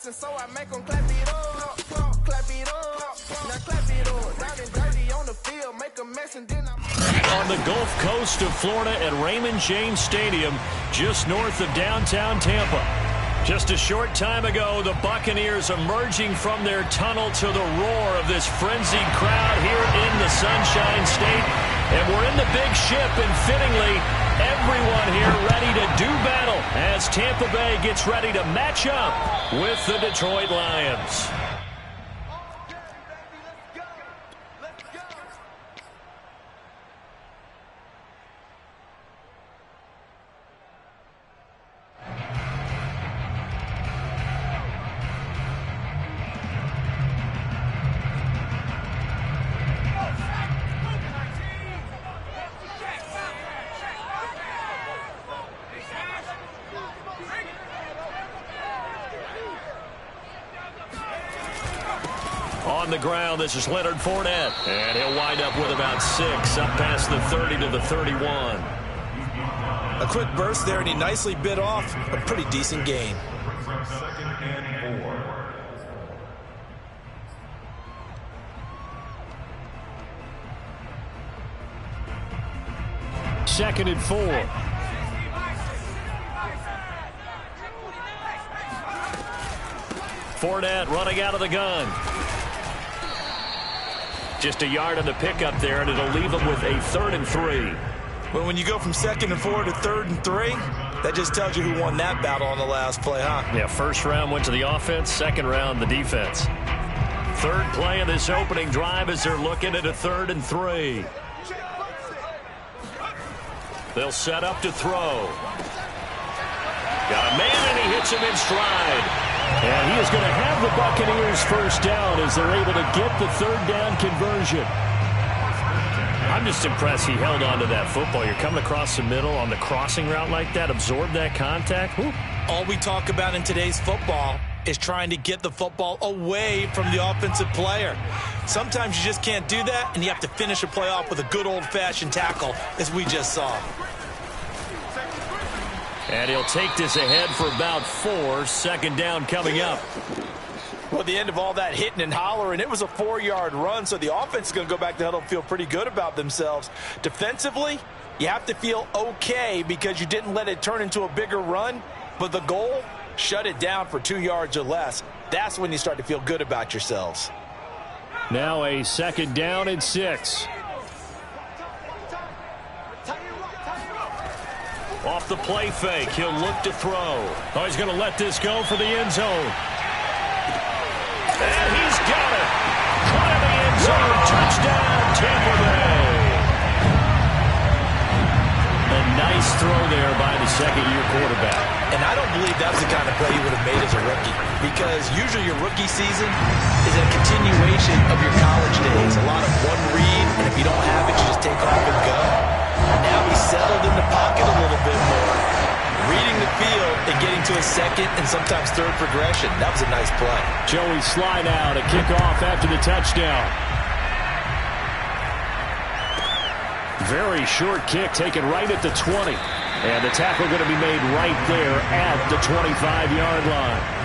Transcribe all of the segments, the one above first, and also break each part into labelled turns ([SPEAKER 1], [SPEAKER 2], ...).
[SPEAKER 1] watching, so I make them clap it up, clap it up, now clap it up, down and dirty on the field, make a mess and then
[SPEAKER 2] On the Gulf Coast of Florida at Raymond James Stadium, just north of downtown Tampa. Just a short time ago, the Buccaneers emerging from their tunnel to the roar of this frenzied crowd here in the Sunshine State. And we're in the big ship, and fittingly, everyone here ready to do battle as Tampa Bay gets ready to match up with the Detroit Lions. On the ground, this is Leonard Fournette, and he'll wind up with about 6, up past the 30 to the 31.
[SPEAKER 3] A quick burst there, and he nicely bit off a pretty decent gain.
[SPEAKER 2] Second and 4. Fournette running out of the gun. Just a yard on the pickup there, and it'll leave him with a 3rd and 3.
[SPEAKER 3] But when you go from 2nd and 4 to 3rd and 3, that just tells you who won that battle on the last play, huh?
[SPEAKER 2] Yeah, first round went to the offense, second round the defense. Third play of this opening drive as they're looking at a 3rd and 3. They'll set up to throw. Got a man, and he hits him in stride. And he is going to have the Buccaneers first down as they're able to get the 3rd down conversion. I'm just impressed he held on to that football. You're coming across the middle on the crossing route like that, absorb that contact. Whew.
[SPEAKER 3] All we talk about in today's football is trying to get the football away from the offensive player. Sometimes you just can't do that, and you have to finish a play off with a good old-fashioned tackle, as we just saw.
[SPEAKER 2] And he'll take this ahead for about 4. Second down coming up.
[SPEAKER 3] Well, at the end of all that hitting and hollering, it was a 4-yard run, so the offense is going to go back to huddle and feel pretty good about themselves. Defensively, you have to feel okay because you didn't let it turn into a bigger run, but the goal, shut it down for 2 yards or less. That's when you start to feel good about yourselves.
[SPEAKER 2] Now a 2nd down and 6. Off the play fake, he'll look to throw. Oh, he's going to let this go for the end zone. And he's got it. Caught in the end zone. Touchdown, Tampa Bay. A nice throw there by the second-year quarterback.
[SPEAKER 3] And I don't believe that was the kind of play he would have made as a rookie, because usually your rookie season is a continuation of your college days. A lot of one read, and if you don't have it, you just take off and go. Now he's settled in the pocket a little bit more, reading the field and getting to a 2nd and sometimes 3rd progression. That was a nice play.
[SPEAKER 2] Joey slide out, a kickoff after the touchdown. Very short kick taken right at the 20. And the tackle going to be made right there at the 25-yard line.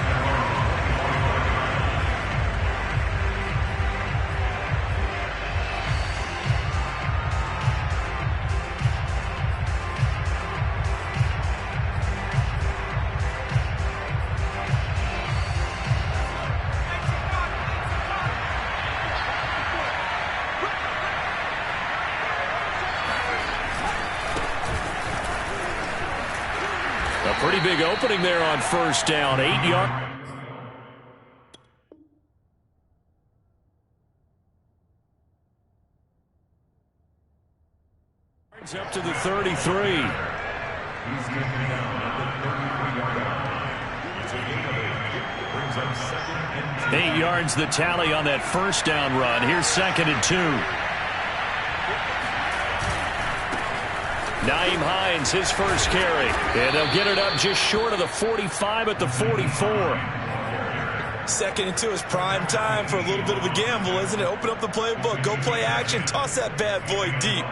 [SPEAKER 2] Pretty big opening there on first down. 8 yards. Up to the 33. 8 yards the tally on that first down run. Here's 2nd and 2. Nyheim Hines, his first carry. And they'll get it up just short of the 45 at the 44.
[SPEAKER 3] 2nd and 2 is prime time for a little bit of a gamble, isn't it? Open up the playbook, go play action, toss that bad boy deep.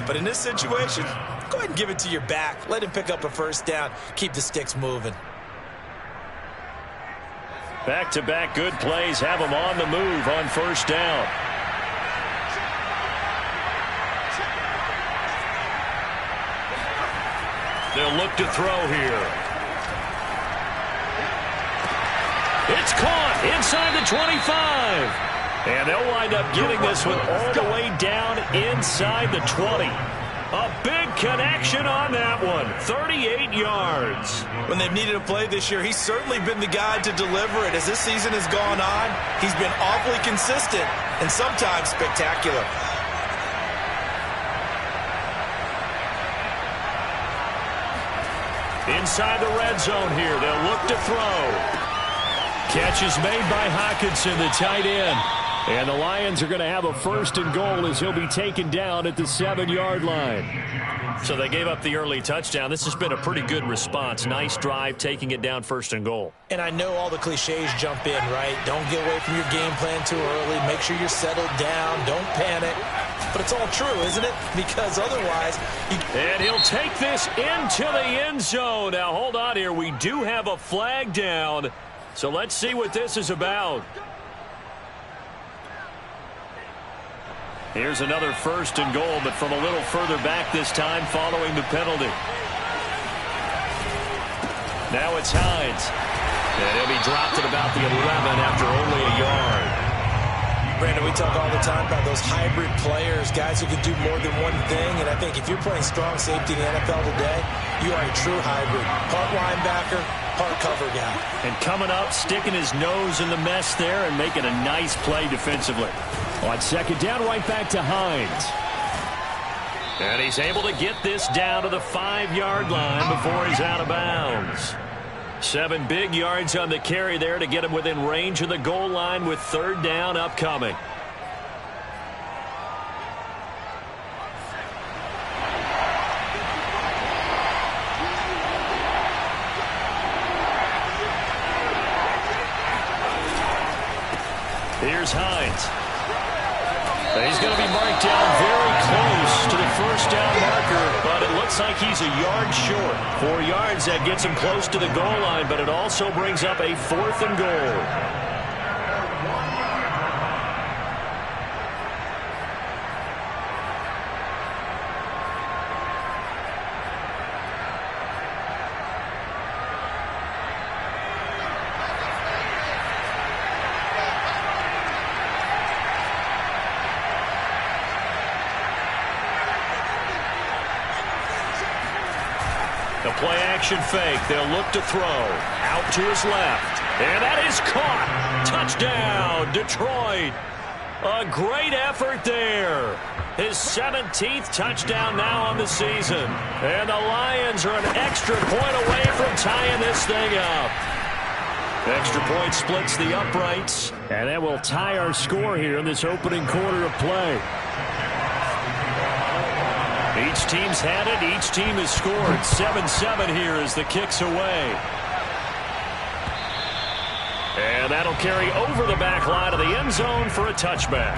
[SPEAKER 3] But in this situation, go ahead and give it to your back. Let him pick up a first down. Keep the sticks moving.
[SPEAKER 2] Back-to-back good plays have them on the move on first down. They'll look to throw here. It's caught inside the 25. And they'll wind up getting this one all the way down inside the 20. A big connection on that one. 38 yards.
[SPEAKER 3] When they've needed a play this year, he's certainly been the guy to deliver it. As this season has gone on, he's been awfully consistent and sometimes spectacular.
[SPEAKER 2] Inside the red zone here. They'll look to throw. Catch is made by Hawkinson, the tight end. And the Lions are going to have a first and goal as he'll be taken down at the 7-yard line. So they gave up the early touchdown. This has been a pretty good response. Nice drive, taking it down first and goal.
[SPEAKER 3] And I know all the cliches jump in, right? Don't get away from your game plan too early. Make sure you're settled down. Don't panic. But it's all true, isn't it? Because otherwise...
[SPEAKER 2] And he'll take this into the end zone. Now, hold on here. We do have a flag down. So let's see what this is about. Here's another first and goal, but from a little further back this time following the penalty. Now it's Hines. And he'll be dropped at about the 11 after only a yard.
[SPEAKER 3] Brandon, we talk all the time about those hybrid players, guys who can do more than one thing. And I think if you're playing strong safety in the NFL today, you are a true hybrid. Part linebacker, part cover guy.
[SPEAKER 2] And coming up, sticking his nose in the mess there and making a nice play defensively. On second down, right back to Hines. And he's able to get this down to the 5-yard line before he's out of bounds. 7 big yards on the carry there to get him within range of the goal line with third down upcoming. Here's Hines. He's going to be marked down very close to the first down marker, but it looks like he's a yard short. 4 yards, that gets him close to the goal line, but it also brings up a 4th and goal. The play-action fake. They'll look to throw. Out to his left. And that is caught. Touchdown, Detroit. A great effort there. His 17th touchdown now on the season. And the Lions are an extra point away from tying this thing up. Extra point splits the uprights. And that will tie our score here in this opening quarter of play. Each team's had it. Each team has scored. 7-7 here as the kick's away. And that'll carry over the back line of the end zone for a touchback.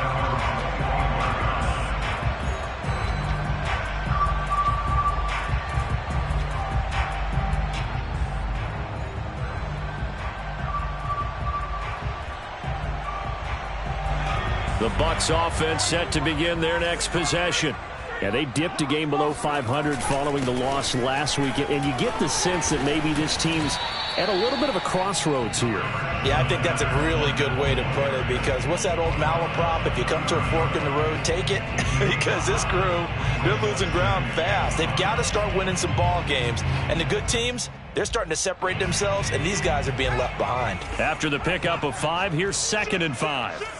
[SPEAKER 2] The Bucs offense set to begin their next possession. Yeah, they dipped a game below 500 following the loss last week, and you get the sense that maybe this team's at a little bit of a crossroads here.
[SPEAKER 3] Yeah, I think that's a really good way to put it, because what's that old malaprop? If you come to a fork in the road, take it. Because this crew, they're losing ground fast. They've got to start winning some ball games. And the good teams, they're starting to separate themselves, and these guys are being left behind.
[SPEAKER 2] After the pickup of 5, here's 2nd and 5.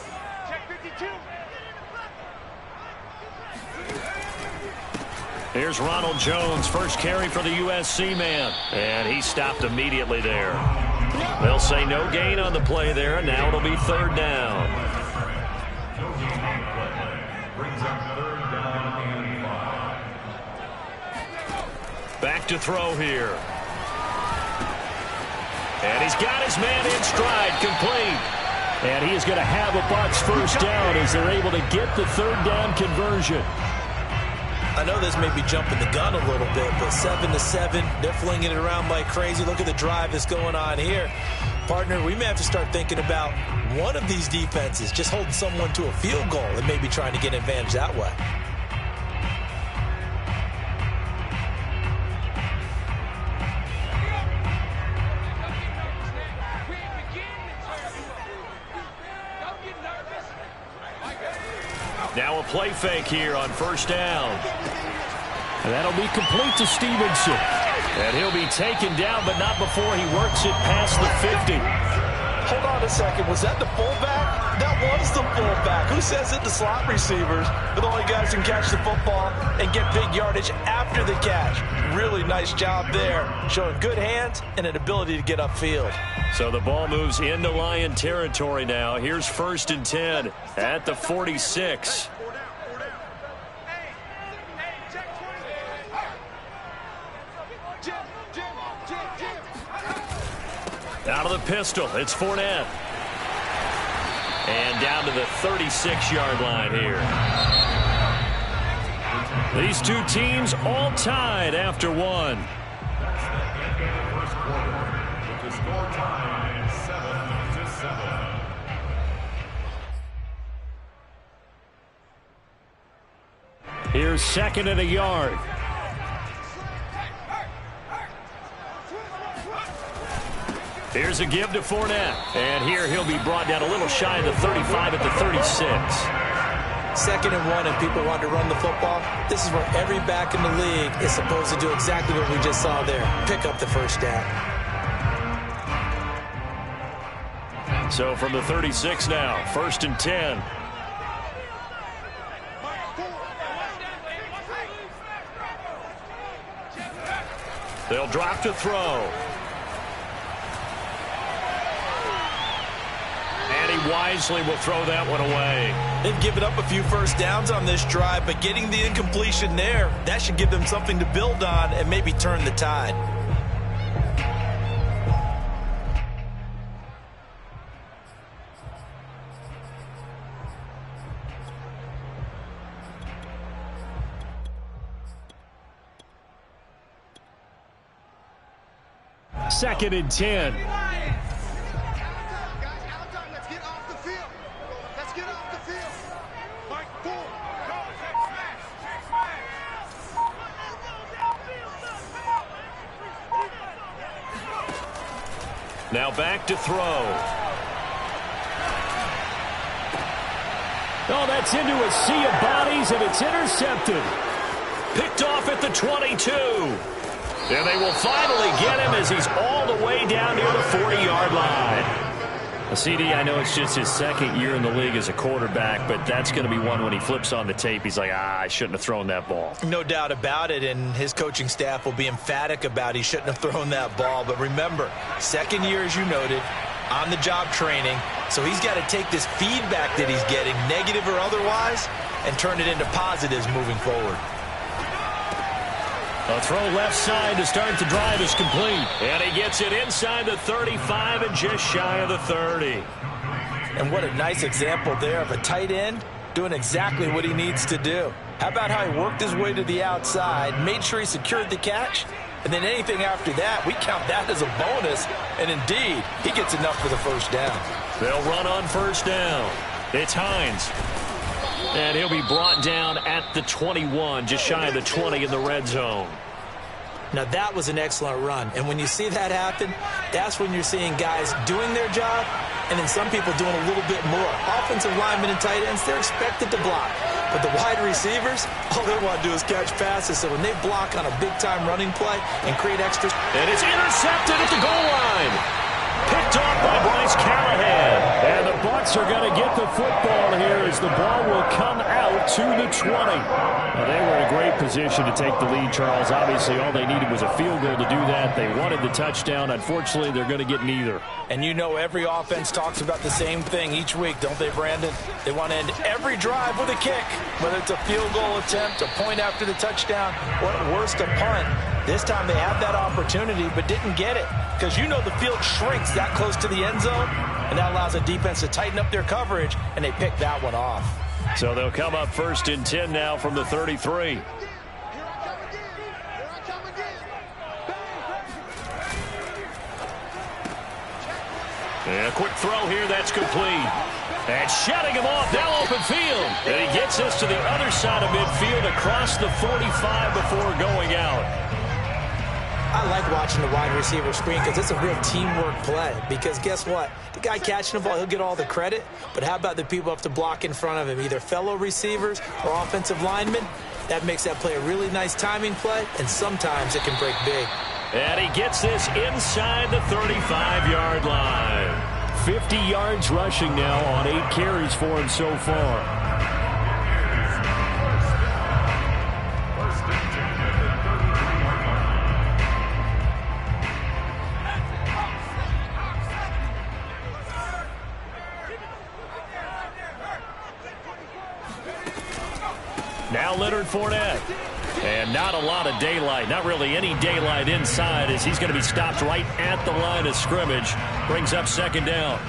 [SPEAKER 2] Here's Ronald Jones, first carry for the USC man. And he stopped immediately there. They'll say no gain on the play there, and now it'll be 3rd down. Back to throw here. And he's got his man in stride, complete. And he is going to have a Bucs first down as they're able to get the 3rd down conversion.
[SPEAKER 3] I know this may be jumping the gun a little bit, but 7-7, they're flinging it around like crazy. Look at the drive that's going on here. Partner, we may have to start thinking about one of these defenses just holding someone to a field goal and maybe trying to get an advantage that way.
[SPEAKER 2] Now a play fake here on first down. And that'll be complete to Stevenson. And he'll be taken down, but not before he works it past the 50.
[SPEAKER 3] Hold on a second. Was that the fullback? That was the fullback. Who says it? The slot receivers. But the only guys who can catch the football and get big yardage after the catch. Really nice job there. Showing good hands and an ability to get upfield.
[SPEAKER 2] So the ball moves into Lion territory now. Here's 1st and 10 at the 46. Out of the pistol, it's Fournette. And down to the 36-yard line here. These two teams all tied after one. Here's 2nd and a yard. Here's a give to Fournette. And here he'll be brought down a little shy of the 35 at the 36.
[SPEAKER 3] 2nd and 1 and people want to run the football. This is where every back in the league is supposed to do exactly what we just saw there. Pick up the first down.
[SPEAKER 2] So from the 36 now, 1st and 10. They'll drop to throw. Wisely will throw that one away.
[SPEAKER 3] They've given up a few first downs on this drive, but getting the incompletion there, that should give them something to build on and maybe turn the tide.
[SPEAKER 2] Second and 10. Now back to throw. Oh, that's into a sea of bodies, and it's intercepted. Picked off at the 22. And they will finally get him as he's all the way down near the 40-yard line. CD, I know it's just his 2nd year in the league as a quarterback, but that's going to be one when he flips on the tape. He's like, I shouldn't have thrown that ball.
[SPEAKER 3] No doubt about it, and his coaching staff will be emphatic about he shouldn't have thrown that ball. But remember, 2nd year, as you noted, on-the-job training, so he's got to take this feedback that he's getting, negative or otherwise, and turn it into positives moving forward.
[SPEAKER 2] A throw left side to start the drive is complete. And he gets it inside the 35 and just shy of the 30.
[SPEAKER 3] And what a nice example there of a tight end doing exactly what he needs to do. How about how he worked his way to the outside, made sure he secured the catch, and then anything after that, we count that as a bonus. And indeed, he gets enough for the first down.
[SPEAKER 2] They'll run on first down. It's Hines. And he'll be brought down at the 21, just shy of the 20 in the red zone.
[SPEAKER 3] Now, that was an excellent run. And when you see that happen, that's when you're seeing guys doing their job and then some people doing a little bit more. Offensive linemen and tight ends, they're expected to block. But the wide receivers, all they want to do is catch passes. So when they block on a big-time running play and create extra...
[SPEAKER 2] And it's intercepted at the goal line. Picked off by Bryce Callahan. And the Bucs are going to get the football here as the ball will come out to the 20. Well, they were in a great position to take the lead, Charles. Obviously, all they needed was a field goal to do that. They wanted the touchdown. Unfortunately, they're going to get neither.
[SPEAKER 3] And you know every offense talks about the same thing each week, don't they, Brandon? They want to end every drive with a kick, whether it's a field goal attempt, a point after the touchdown, or at worst, a punt. This time they had that opportunity but didn't get it because you know the field shrinks that close to the end zone, and that allows the defense to tighten up their coverage, and they pick that one off.
[SPEAKER 2] So they'll come up 1st and 10 now from the 33. And a quick throw here, that's complete. And shutting him off, now open field. And he gets us to the other side of midfield across the 45 before going out.
[SPEAKER 3] I like watching the wide receiver screen because it's a real teamwork play. Because guess what? The guy catching the ball, he'll get all the credit. But how about the people up to block in front of him, either fellow receivers or offensive linemen? That makes that play a really nice timing play, and sometimes it can break big.
[SPEAKER 2] And he gets this inside the 35-yard line. 50 yards rushing now on 8 carries for him so far. Now Leonard Fournette. And not a lot of daylight, not really any daylight inside as he's going to be stopped right at the line of scrimmage. Brings up second down.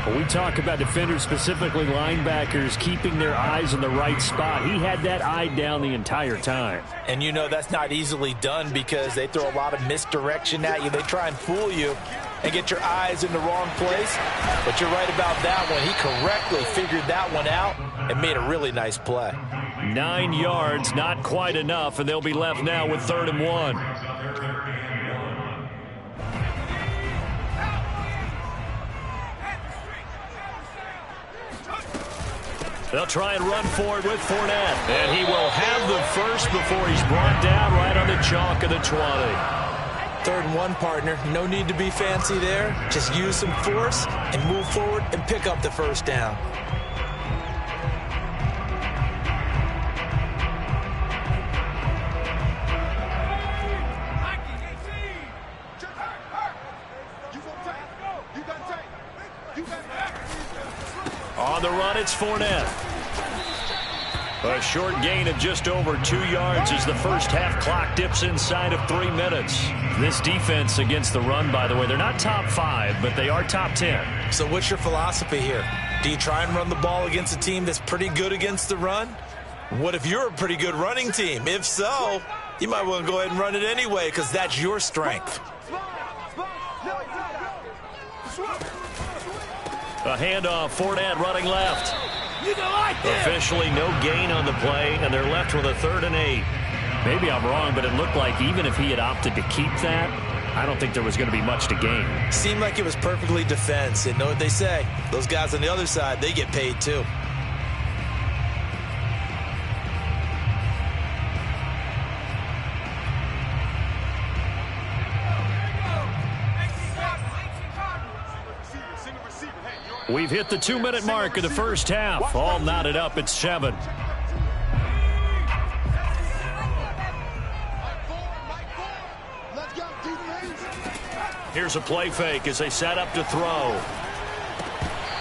[SPEAKER 2] When we talk about defenders, specifically linebackers, keeping their eyes in the right spot, he had that eye down the entire time.
[SPEAKER 3] And you know that's not easily done because they throw a lot of misdirection at you. They try and fool you and get your eyes in the wrong place. But you're right about that one. He correctly figured that one out and made a really nice play.
[SPEAKER 2] 9 yards, not quite enough, and they'll be left now with 3rd and 1. They'll try and run for it with Fournette. And he will have the first before he's brought down right on the chalk of the 20.
[SPEAKER 3] 3rd and 1, partner. No need to be fancy there. Just use some force and move forward and pick up the first down.
[SPEAKER 2] On the run, it's Fournette. A short gain of just over 2 yards as the first half clock dips inside of 3 minutes. This defense against the run, by the way, they're not top 5, but they are top 10.
[SPEAKER 3] So what's your philosophy here? Do you try and run the ball against a team that's pretty good against the run? What if you're a pretty good running team? If so, you might want to go ahead and run it anyway because that's your strength.
[SPEAKER 2] A handoff, Fournette running left. Officially no gain on the play, and they're left with a 3rd and 8. Maybe I'm wrong, but it looked like even if he had opted to keep that, I don't think there was going to be much to gain.
[SPEAKER 3] Seemed like it was perfectly defense, and know what they say. Those guys on the other side, they get paid too.
[SPEAKER 2] We've hit the 2-minute mark of the first half. All knotted up at 7. Here's a play fake as they set up to throw.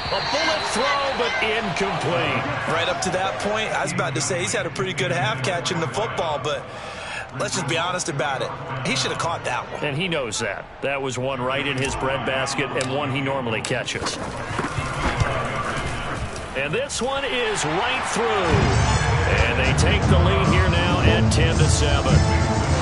[SPEAKER 2] A bullet throw, but incomplete.
[SPEAKER 3] Right up to that point, I was about to say he's had a pretty good half catching the football, but let's just be honest about it. He should have caught that one.
[SPEAKER 2] And he knows that. That was one right in his breadbasket and one he normally catches. And this one is right through. And they take the lead here now at 10-7.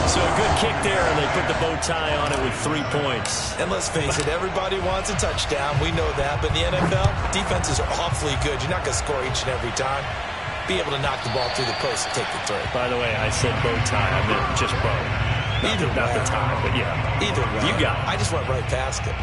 [SPEAKER 2] So a good kick there, and they put the bow tie on it with 3 points.
[SPEAKER 3] And let's face it, everybody wants a touchdown. We know that. But in the NFL, defenses are awfully good. You're not going to score each and every time. Be able to knock the ball through the post and take the throw.
[SPEAKER 2] By the way, I said bow tie. I meant just bow. Not the tie, but yeah.
[SPEAKER 3] Either way.
[SPEAKER 2] You got it.
[SPEAKER 3] I just went right past it.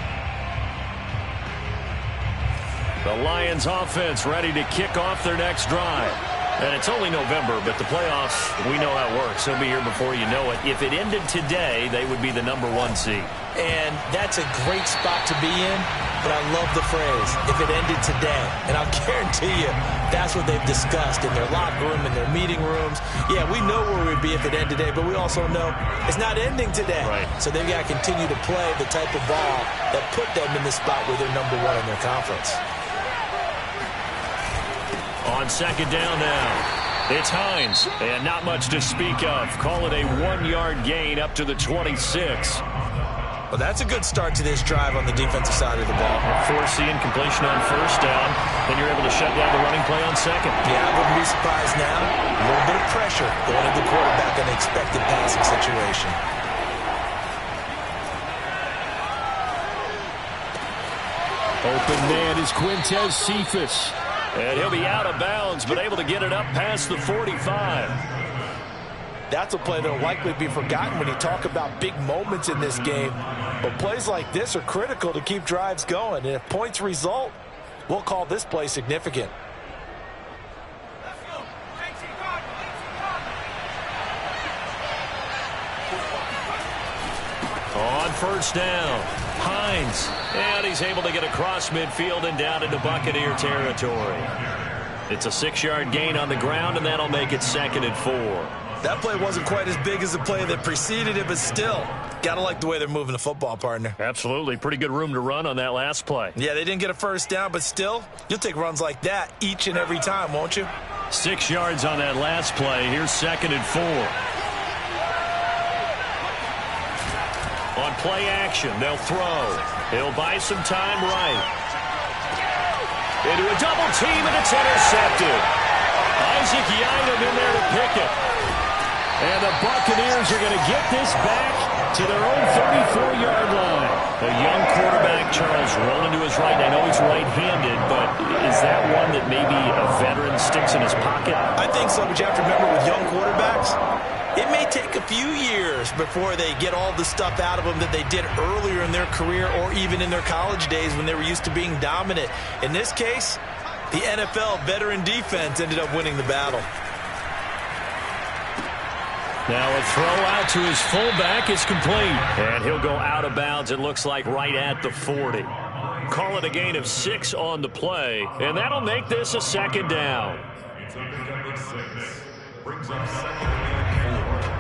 [SPEAKER 2] The Lions offense ready to kick off their next drive. And it's only November, but the playoffs, we know how it works. They'll be here before you know it. If it ended today, they would be the #1 seed.
[SPEAKER 3] And that's a great spot to be in, but I love the phrase, if it ended today. And I'll guarantee you, that's what they've discussed in their locker room, in their meeting rooms. Yeah, we know where we'd be if it ended today, but we also know it's not ending today.
[SPEAKER 2] Right.
[SPEAKER 3] So they've got to continue to play the type of ball that put them in the spot where they're #1 in their conference.
[SPEAKER 2] On second down now, it's Hines, and not much to speak of. Call it a 1-yard gain up to the 26.
[SPEAKER 3] Well, that's a good start to this drive on the defensive side of the ball.
[SPEAKER 2] Forcing completion on first down, then you're able to shut down the running play on second.
[SPEAKER 3] Yeah, I wouldn't be surprised now. A little bit of pressure going to the quarterback in an expected passing situation.
[SPEAKER 2] Open man is Quintez Cephas. And he'll be out of bounds, but able to get it up past the 45.
[SPEAKER 3] That's a play that will likely be forgotten when you talk about big moments in this game. But plays like this are critical to keep drives going. And if points result, we'll call this play significant.
[SPEAKER 2] On first down, Hines. And he's able to get across midfield and down into Buccaneer territory. It's a 6-yard gain on the ground, and that'll make it 2nd and 4.
[SPEAKER 3] That play wasn't quite as big as the play that preceded it, but still, got to like the way they're moving the football, partner.
[SPEAKER 2] Absolutely. Pretty good room to run on that last play.
[SPEAKER 3] Yeah, they didn't get a first down, but still, you'll take runs like that each and every time, won't you?
[SPEAKER 2] 6 yards on that last play. Here's 2nd and 4. On play action, they'll throw. He'll buy some time right. Into a double team, and it's intercepted. Isaac Yiadom in there to pick it. And the Buccaneers are going to get this back to their own 34-yard line. A young quarterback, Charles, rolling to his right. I know he's right-handed, but is that one that maybe a veteran sticks in his pocket?
[SPEAKER 3] I think so, but you have to remember with young quarterbacks, it may take a few years before they get all the stuff out of them that they did earlier in their career or even in their college days when they were used to being dominant. In this case, the NFL veteran defense ended up winning the battle.
[SPEAKER 2] Now a throw out to his fullback is complete. And he'll go out of bounds, it looks like, right at the 40. Call it a gain of 6 on the play, and that'll make this a 2nd down. Brings up 2nd and 4.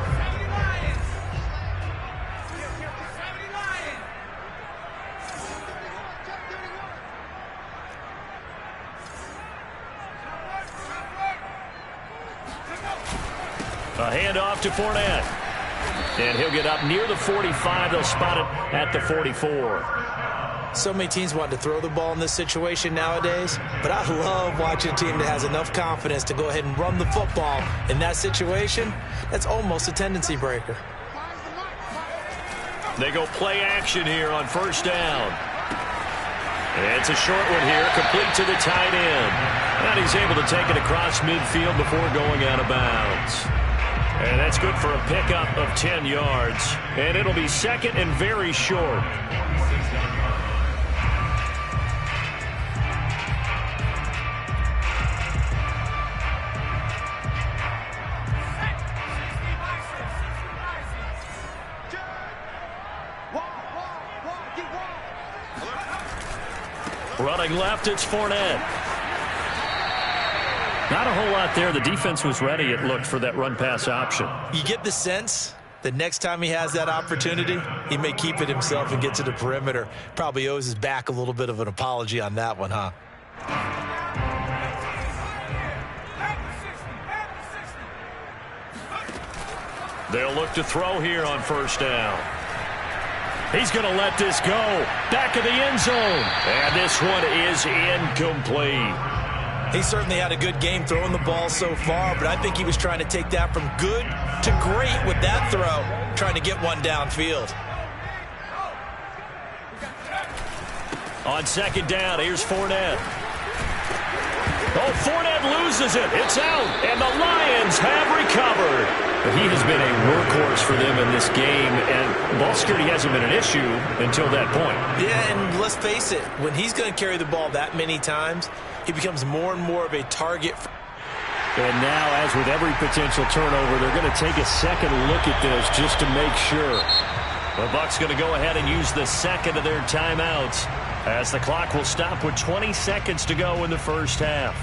[SPEAKER 2] A handoff to Fournette. And he'll get up near the 45. They'll spot it at the 44.
[SPEAKER 3] So many teams want to throw the ball in this situation nowadays, but I love watching a team that has enough confidence to go ahead and run the football. In that situation, that's almost a tendency breaker.
[SPEAKER 2] They go play action here on first down. And it's a short one here, complete to the tight end. And he's able to take it across midfield before going out of bounds. And that's good for a pickup of 10 yards. And it'll be 2nd and very short. Running left, it's Fournette. Not a whole lot there. The defense was ready, it looked, for that run-pass option.
[SPEAKER 3] You get the sense that next time he has that opportunity, he may keep it himself and get to the perimeter. Probably owes his back a little bit of an apology on that one, huh?
[SPEAKER 2] They'll look to throw here on first down. He's going to let this go. Back of the end zone. And this one is incomplete.
[SPEAKER 3] He certainly had a good game throwing the ball so far, but I think he was trying to take that from good to great with that throw, trying to get one downfield.
[SPEAKER 2] On second down, here's Fournette. Oh, Fournette loses it. It's out, and the Lions have recovered. But he has been a workhorse for them in this game, and ball security hasn't been an issue until that point.
[SPEAKER 3] Yeah, and let's face it, when he's going to carry the ball that many times, he becomes more and more of a target.
[SPEAKER 2] And now, as with every potential turnover, they're going to take a second look at this just to make sure. The Bucs going to go ahead and use the second of their timeouts, as the clock will stop with 20 seconds to go in the first half.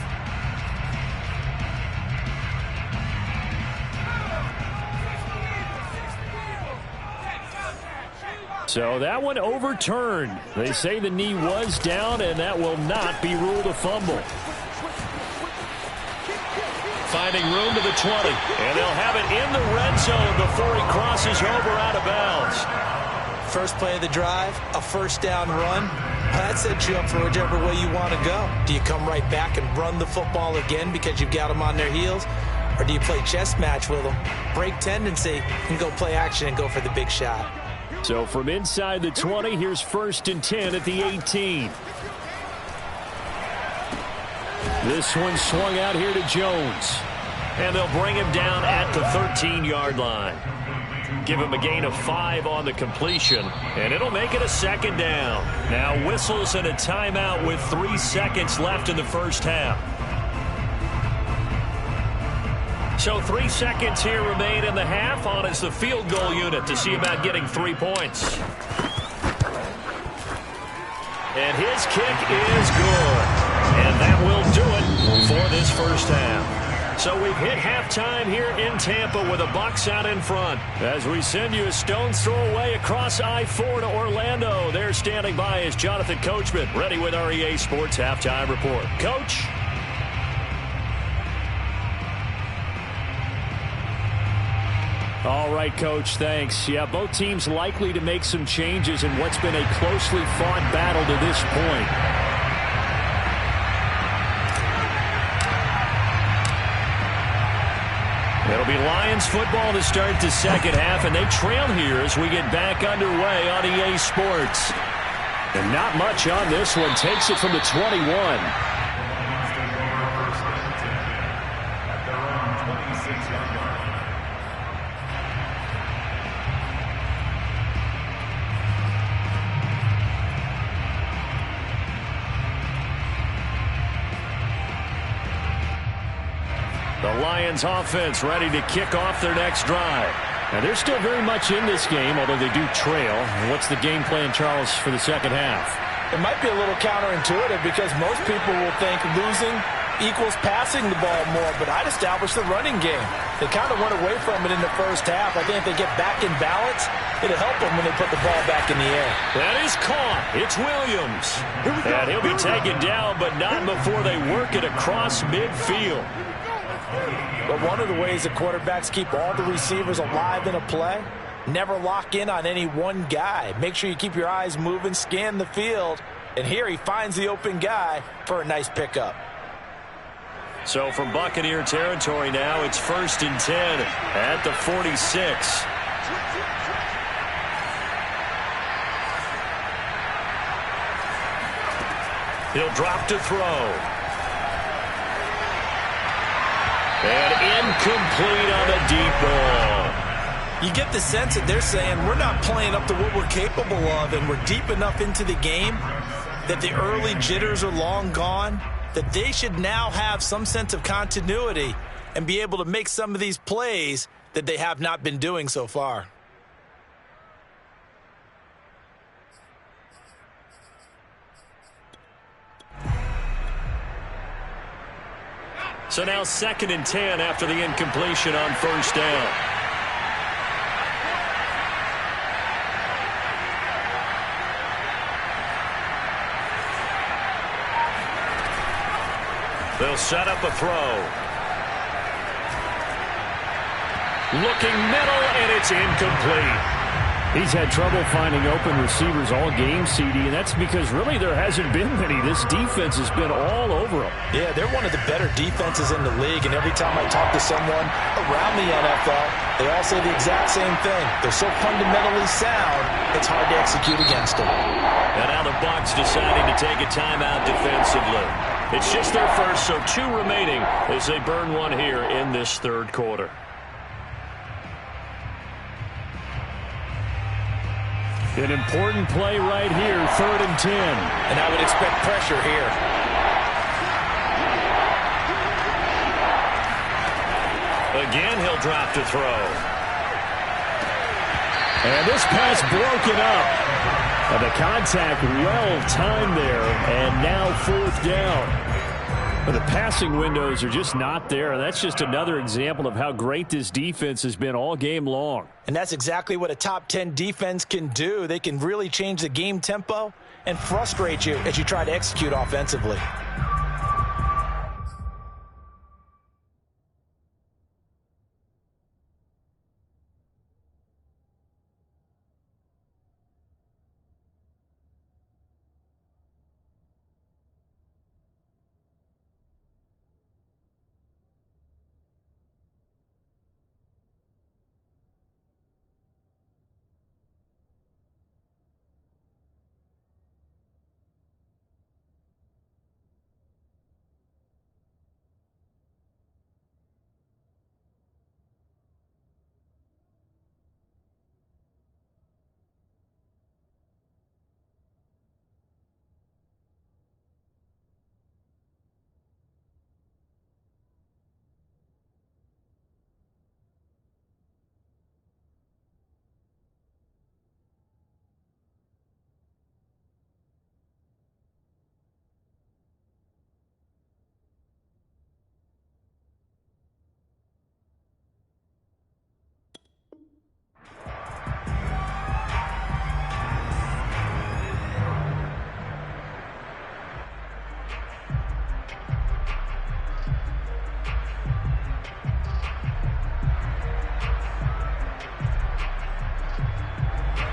[SPEAKER 2] So that one overturned. They say the knee was down, and that will not be ruled a fumble. Finding room to the 20, and they'll have it in the red zone before he crosses over out of bounds.
[SPEAKER 3] First play of the drive, a first down run. That sets you up for whichever way you want to go. Do you come right back and run the football again because you've got them on their heels? Or do you play chess match with them, break tendency, and go play action and go for the big shot?
[SPEAKER 2] So from inside the 20, here's 1st and 10 at the 18. This one swung out here to Jones. And they'll bring him down at the 13-yard line. Give him a gain of 5 on the completion, and it'll make it a second down. Now whistles and a timeout with 3 seconds left in the first half. So 3 seconds here remain in the half. On is the field goal unit to see about getting 3 points. And his kick is good. And that will do it for this first half. So we've hit halftime here in Tampa with the Bucs out in front. As we send you a stone's throw away across I-4 to Orlando. There standing by is Jonathan Coachman, ready with our EA Sports Halftime Report. Coach? All right, Coach, thanks. Yeah, both teams likely to make some changes in what's been a closely fought battle to this point. It'll be Lions football to start the second half, and they trail here as we get back underway on EA Sports. And not much on this one. Takes it from the 21. The Lions offense ready to kick off their next drive. Now they're still very much in this game, although they do trail. What's the game plan, Charles, for the second half?
[SPEAKER 3] It might be a little counterintuitive because most people will think losing equals passing the ball more, but I'd establish the running game. They kind of went away from it in the first half. I think if they get back in balance, it'll help them when they put the ball back in the air.
[SPEAKER 2] That is caught. It's Williams. And he'll be taken down, but not before they work it across midfield.
[SPEAKER 3] But one of the ways the quarterbacks keep all the receivers alive in a play, never lock in on any one guy. Make sure you keep your eyes moving, scan the field, and here he finds the open guy for a nice pickup.
[SPEAKER 2] So from Buccaneer territory now, it's 1st and 10 at the 46. He'll drop to throw. And incomplete on a deep ball.
[SPEAKER 3] You get the sense that they're saying we're not playing up to what we're capable of, and we're deep enough into the game that the early jitters are long gone, that they should now have some sense of continuity and be able to make some of these plays that they have not been doing so far.
[SPEAKER 2] So now 2nd and 10 after the incompletion on first down. They'll set up a throw. Looking middle, and it's incomplete. He's had trouble finding open receivers all game, CD, and that's because really there hasn't been many. This defense has been all over them.
[SPEAKER 3] Yeah, they're one of the better defenses in the league, and every time I talk to someone around the NFL, they all say the exact same thing. They're so fundamentally sound, it's hard to execute against them.
[SPEAKER 2] And now the Bucs deciding to take a timeout defensively. It's just their first, so 2 remaining as they burn one here in this third quarter. An important play right here, 3rd and 10.
[SPEAKER 3] And I would expect pressure here.
[SPEAKER 2] Again, he'll drop to throw. And this pass broken up. And the contact well-timed there, and now 4th down. But the passing windows are just not there. That's just another example of how great this defense has been all game long.
[SPEAKER 3] And that's exactly what a top 10 defense can do. They can really change the game tempo and frustrate you as you try to execute offensively.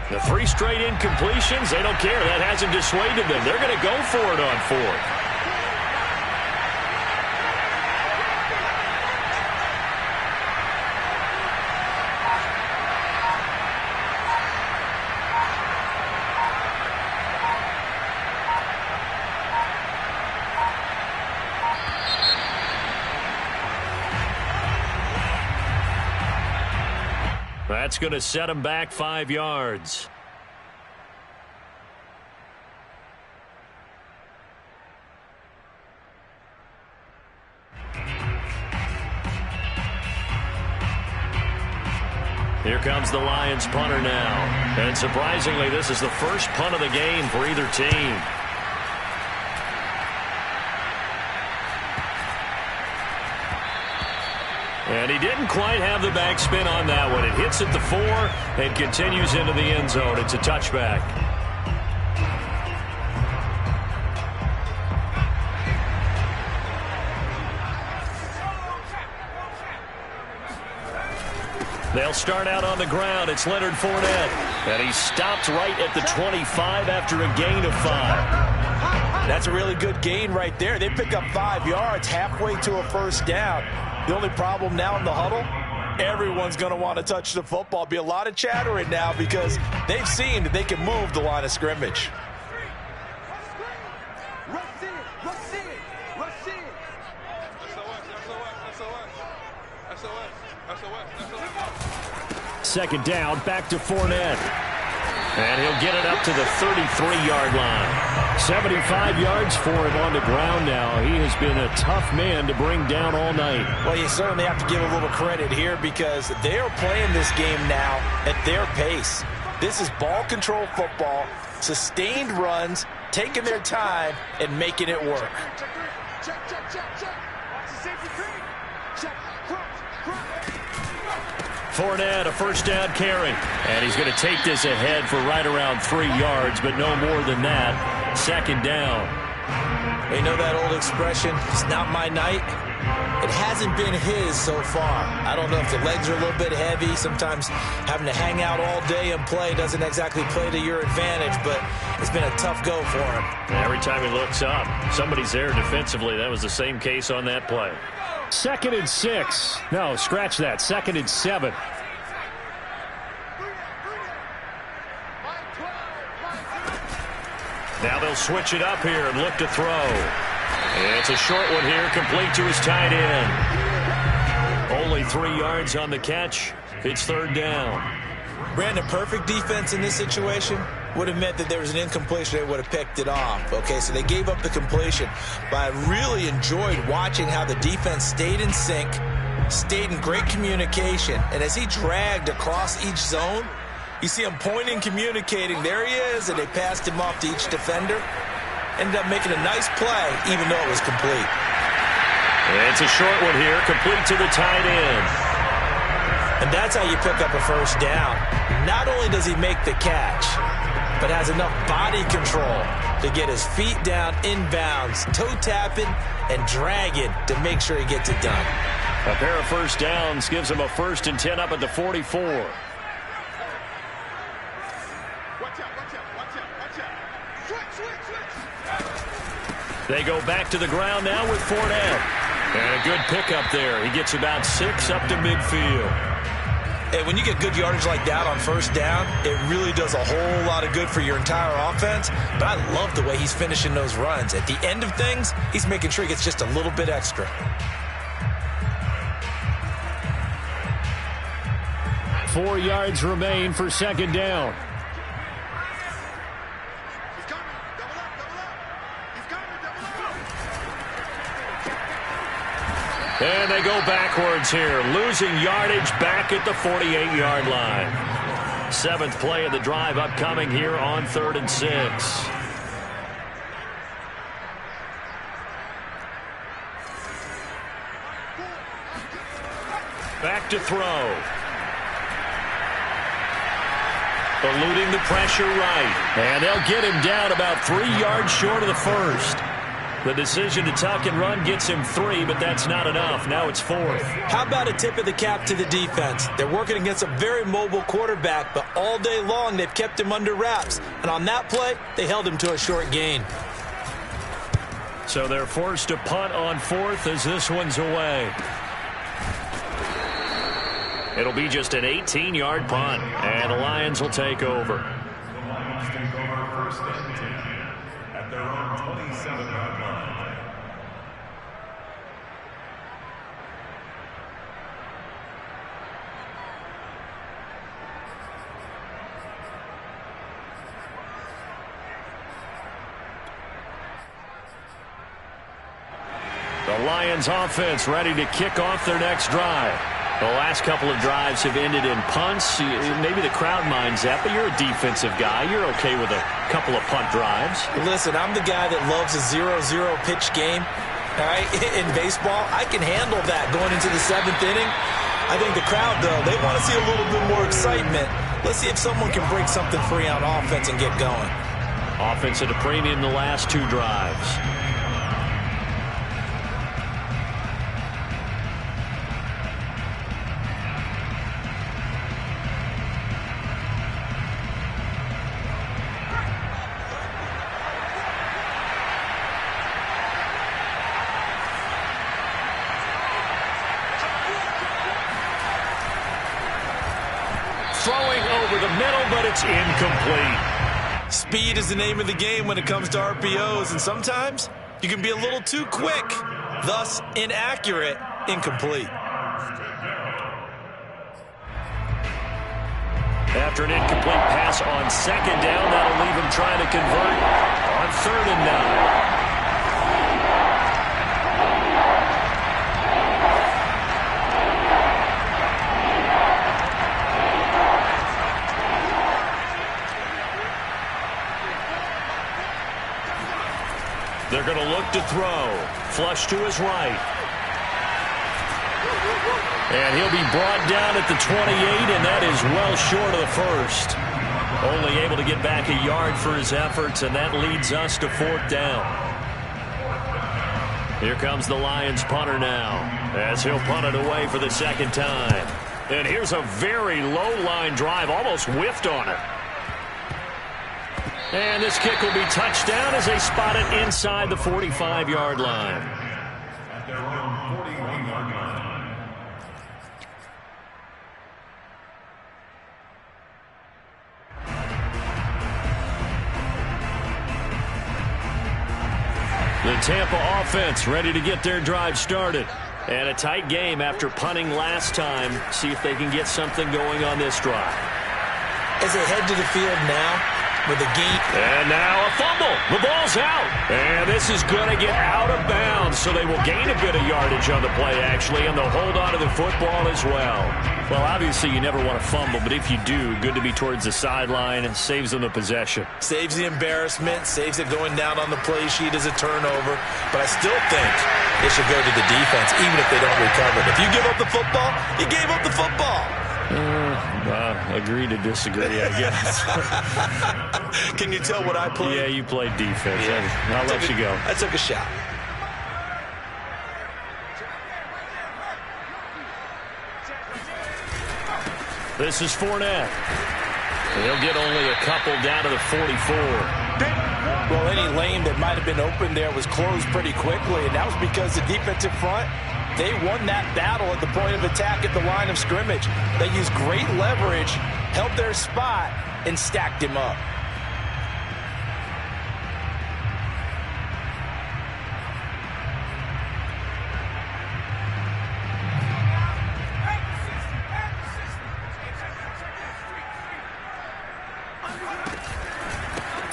[SPEAKER 2] The 3 straight incompletions, they don't care. That hasn't dissuaded them. They're going to go for it on 4th. That's going to set him back 5 yards. Here comes the Lions punter now. And surprisingly, this is the first punt of the game for either team. And he didn't quite have the backspin on that one. It hits at the 4 and continues into the end zone. It's a touchback. They'll start out on the ground. It's Leonard Fournette. And he stopped right at the 25 after a gain of 5.
[SPEAKER 3] That's a really good gain right there. They pick up 5 yards halfway to a first down. The only problem now in the huddle, everyone's going to want to touch the football. Be a lot of chattering now because they've seen that they can move the line of scrimmage.
[SPEAKER 2] Second down, back to Fournette. And he'll get it up to the 33-yard line. 75 yards for him on the ground now. He has been a tough man to bring down all night.
[SPEAKER 3] Well, you certainly have to give a little credit here because they are playing this game now at their pace. This is ball control football, sustained runs, taking their time, and making it work.
[SPEAKER 2] Fournette, a first down carry. And he's going to take this ahead for right around 3 yards, but no more than that. Second down.
[SPEAKER 3] You know that old expression, it's not my night? It hasn't been his so far. I don't know if the legs are a little bit heavy. Sometimes having to hang out all day and play doesn't exactly play to your advantage, but it's been a tough go for him.
[SPEAKER 2] Every time he looks up, somebody's there defensively. That was the same case on that play. 2nd and 6. No, scratch that. 2nd and 7. Now they'll switch it up here and look to throw. It's a short one here, complete to his tight end. Only 3 yards on the catch. It's 3rd down.
[SPEAKER 3] Brandon, perfect defense in this situation would have meant that there was an incompletion. They would have picked it off. Okay, so they gave up the completion. But I really enjoyed watching how the defense stayed in sync, stayed in great communication. And as he dragged across each zone, you see him pointing, communicating. There he is, and they passed him off to each defender. Ended up making a nice play, even though it was complete.
[SPEAKER 2] It's a short one here, complete to the tight end.
[SPEAKER 3] And that's how you pick up a first down. Not only does he make the catch, but has enough body control to get his feet down inbounds, toe tapping and dragging to make sure he gets it done.
[SPEAKER 2] A pair of first downs gives him a 1st and 10 up at the 44. They go back to the ground now with Fournette. And a good pickup there. He gets about 6 up to midfield.
[SPEAKER 3] Hey, when you get good yardage like that on first down, it really does a whole lot of good for your entire offense. But I love the way he's finishing those runs. At the end of things, he's making sure he gets just a little bit extra.
[SPEAKER 2] 4 yards remain for 2nd down. And they go backwards here, losing yardage back at the 48-yard line. 7th play of the drive upcoming here on 3rd and 6. Back to throw. Eluding the pressure right. And they'll get him down about 3 yards short of the 1st. The decision to tuck and run gets him 3, but that's not enough. Now it's 4th.
[SPEAKER 3] How about a tip of the cap to the defense? They're working against a very mobile quarterback, but all day long they've kept him under wraps. And on that play, they held him to a short gain.
[SPEAKER 2] So they're forced to punt on 4th as this one's away. It'll be just an 18-yard punt, and the Lions will take over.
[SPEAKER 4] The Lions take over first and 10 at their own 27-yard line.
[SPEAKER 2] The Lions offense ready to kick off their next drive. The last couple of drives have ended in punts. Maybe the crowd minds that, but you're a defensive guy. You're okay with a couple of punt drives.
[SPEAKER 3] Listen, I'm the guy that loves a 0-0 pitch game. All right, in baseball, I can handle that going into the 7th inning. I think the crowd, though, they want to see a little bit more excitement. Let's see if someone can break something free on offense and get going.
[SPEAKER 2] Offense at a premium the last 2 drives. Throwing over the middle, but it's incomplete.
[SPEAKER 3] Speed is the name of the game when it comes to RPOs, and sometimes you can be a little too quick, thus inaccurate, incomplete.
[SPEAKER 2] After an incomplete pass on 2nd down, that'll leave him trying to convert on 3rd and 9. They're going to look to throw. Flush to his right. And he'll be brought down at the 28, and that is well short of the first. Only able to get back a yard for his efforts, and that leads us to 4th down. Here comes the Lions punter now, as he'll punt it away for the 2nd time. And here's a very low-line drive, almost whiffed on it. And this kick will be touched down as they spot it inside the 45-yard line.
[SPEAKER 4] At their own 41-yard line.
[SPEAKER 2] The Tampa offense ready to get their drive started. And a tight game after punting last time. See if they can get something going on this drive.
[SPEAKER 3] As they head to the field now, with a gain.
[SPEAKER 2] And now a fumble. The ball's out. And this is going to get out of bounds, so they will gain a bit of yardage on the play, actually, and they'll hold on to the football as well. Well, obviously, you never want to fumble, but if you do, good to be towards the sideline. It saves them the possession.
[SPEAKER 3] Saves the embarrassment, saves it going down on the play sheet as a turnover. But I still think it should go to the defense, even if they don't recover it. If you give up the football, you gave up the football.
[SPEAKER 2] Agree to disagree, I guess.
[SPEAKER 3] Can you tell what I played?
[SPEAKER 2] Yeah, you played defense. Yeah. I'll let you go.
[SPEAKER 3] I took a shot.
[SPEAKER 2] This is Fournette. He'll get only a couple down to the 44.
[SPEAKER 3] Well, any lane that might have been open there was closed pretty quickly, and that was because the defensive front, they won that battle at the point of attack at the line of scrimmage. They used great leverage, held their spot, and stacked him up.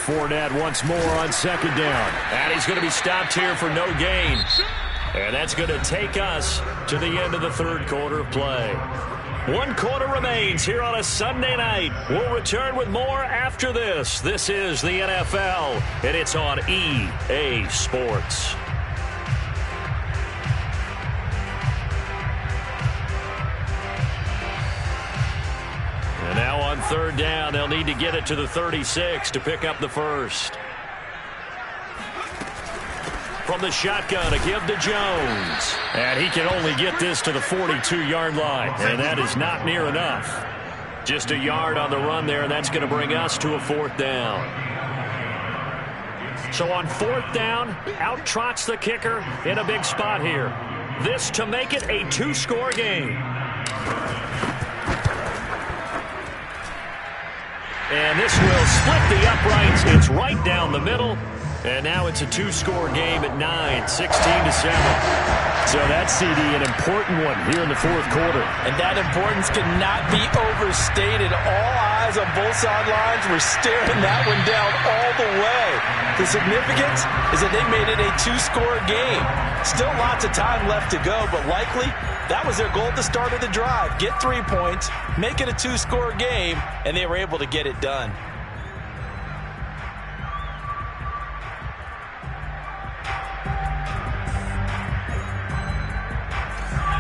[SPEAKER 2] Fournette once more on 2nd down. And he's going to be stopped here for no gain. And that's going to take us to the end of the 3rd quarter of play. 1 quarter remains here on a Sunday night. We'll return with more after this. This is the NFL, and it's on EA Sports. And now on 3rd down, they'll need to get it to the 36 to pick up the first. from the shotgun to give to Jones. And he can only get this to the 42-yard line, and that is not near enough. Just a yard on the run there, and that's going to bring us to a 4th down. So on 4th down, out trots the kicker in a big spot here. This to make it a 2-score game. And this will split the uprights. It's right down the middle. And now it's a 2-score game at 9, 16-7. So that, CD, an important one here in the 4th quarter.
[SPEAKER 3] And that importance cannot be overstated. All eyes on both sidelines were staring that one down all the way. The significance is that they made it a 2-score game. Still lots of time left to go, but likely that was their goal at the start of the drive. Get 3 points, make it a 2-score game, and they were able to get it done.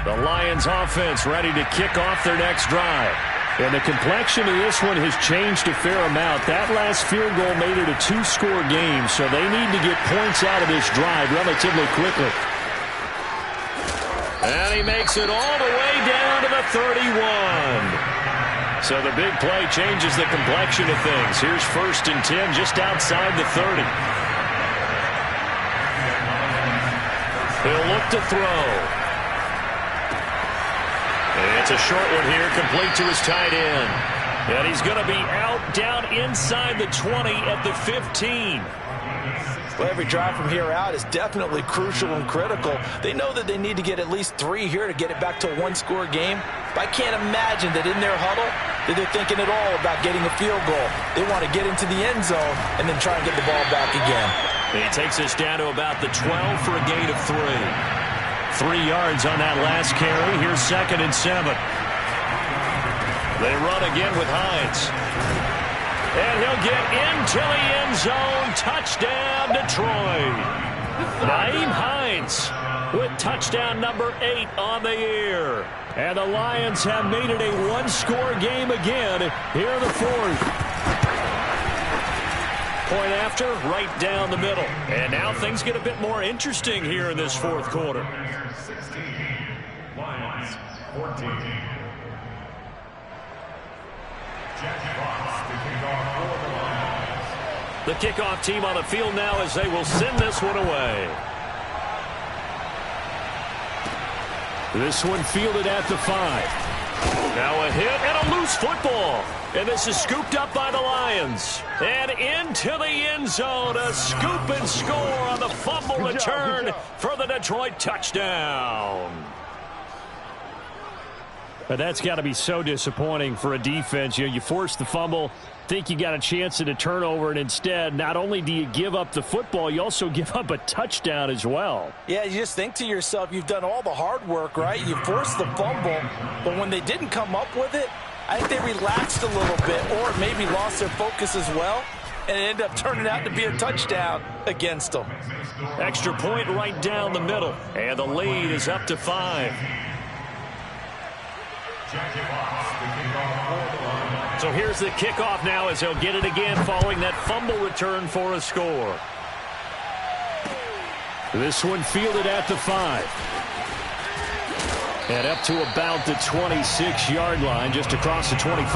[SPEAKER 2] The Lions offense ready to kick off their next drive. And the complexion of this one has changed a fair amount. That last field goal made it a 2-score game, so they need to get points out of this drive relatively quickly. And he makes it all the way down to the 31. So the big play changes the complexion of things. Here's 1st and 10 just outside the 30. He'll look to throw. It's a short one here, complete to his tight end. And he's going to be out down inside the 20 at the 15.
[SPEAKER 3] Well, every drive from here out is definitely crucial and critical. They know that they need to get at least 3 here to get it back to a 1-score game. But I can't imagine that in their huddle that they're thinking at all about getting a field goal. They want to get into the end zone and then try and get the ball back again.
[SPEAKER 2] He takes us down to about the 12 for a gain of 3. 3 yards on that last carry. Here's 2nd and 7. They run again with Hines. And he'll get into the end zone. Touchdown, Detroit. Nyheim Hines with touchdown number 8 on the year. And the Lions have made it a 1-score game again here in the 4th. Point after, right down the middle. And now things get a bit more interesting here in this 4th quarter.
[SPEAKER 4] 16, Lions 14. Jack Fox to kick off for the Lions.
[SPEAKER 2] The kickoff team on the field now as they will send this one away. This one fielded at the 5. Now a hit and a loose football. And this is scooped up by the Lions. And into the end zone. A scoop and score on the fumble return for the Detroit touchdown. But that's got to be so disappointing for a defense. You force the fumble, think you got a chance at a turnover, and instead, not only do you give up the football, you also give up a touchdown as well.
[SPEAKER 3] Yeah, you just think to yourself, you've done all the hard work, right? You forced the fumble, but when they didn't come up with it, I think they relaxed a little bit or maybe lost their focus as well, and it ended up turning out to be a touchdown against them.
[SPEAKER 2] Extra point right down the middle, and the lead is up to 5. So here's the kickoff now as he'll get it again following that fumble return for a score. This one fielded at the 5. And up to about the 26-yard line, just across the 25.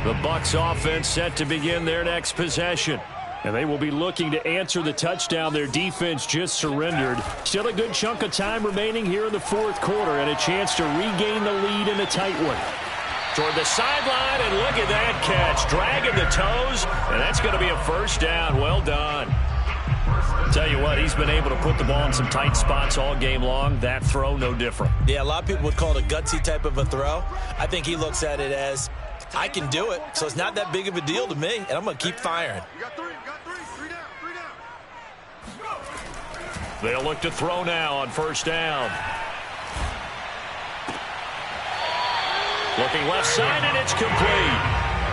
[SPEAKER 2] The Bucs offense set to begin their next possession. And they will be looking to answer the touchdown their defense just surrendered. Still a good chunk of time remaining here in the 4th quarter and a chance to regain the lead in a tight one. Toward the sideline, and look at that catch. Dragging the toes, and that's going to be a 1st down. Well done. Tell you what, he's been able to put the ball in some tight spots all game long. That throw, no different.
[SPEAKER 3] Yeah, a lot of people would call it a gutsy type of a throw. I think he looks at it as, I can do it, so it's not that big of a deal to me, and I'm going to keep firing.
[SPEAKER 1] You got 3, three down.
[SPEAKER 2] They'll look to throw now on 1st down. Looking left side, and it's complete.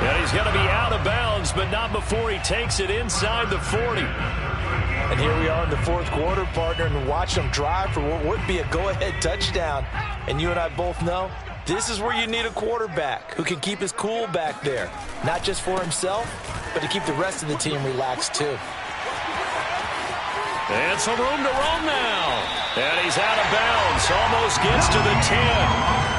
[SPEAKER 2] And he's going to be out of bounds, but not before he takes it inside the 40.
[SPEAKER 3] And here we are in the 4th quarter, partner, and watch them drive for what would be a go-ahead touchdown. And you and I both know This is where you need a quarterback who can keep his cool back there. Not just for himself, but to keep the rest of the team relaxed too.
[SPEAKER 2] And some room to roam now. And he's out of bounds. Almost gets to the 10.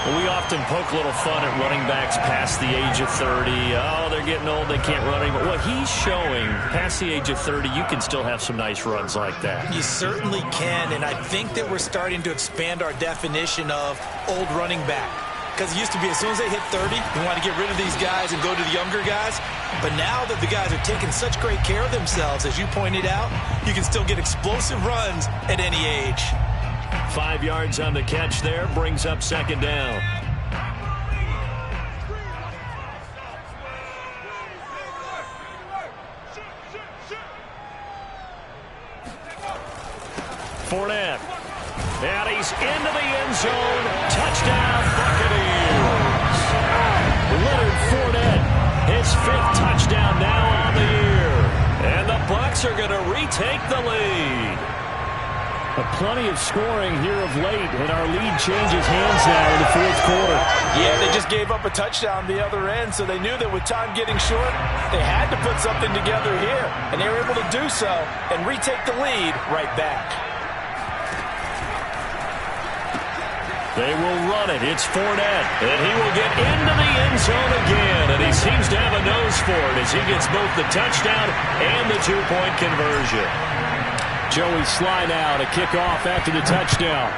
[SPEAKER 2] We often poke a little fun at running backs past the age of 30. Oh, they're getting old, they can't run anymore. What he's showing, past the age of 30, you can still have some nice runs like that.
[SPEAKER 3] You certainly can, and I think that we're starting to expand our definition of old running back. Because it used to be as soon as they hit 30, you want to get rid of these guys and go to the younger guys. But now that the guys are taking such great care of themselves, as you pointed out, you can still get explosive runs at any age.
[SPEAKER 2] 5 yards on the catch there, brings up second down. Fournette. And he's into the end zone. Touchdown, Buccaneers. Leonard Fournette, his 5th touchdown now on the year. And the Bucs are going to retake the lead. Plenty of scoring here of late, and our lead changes hands now in the 4th quarter.
[SPEAKER 3] Yeah, they just gave up a touchdown the other end, so they knew that with time getting short, they had to put something together here, and they were able to do so and retake the lead right back.
[SPEAKER 2] They will run it. It's Fournette, and he will get into the end zone again, and he seems to have a nose for it as he gets both the touchdown and the 2-point conversion. Joey Sly now to kick off after the touchdown.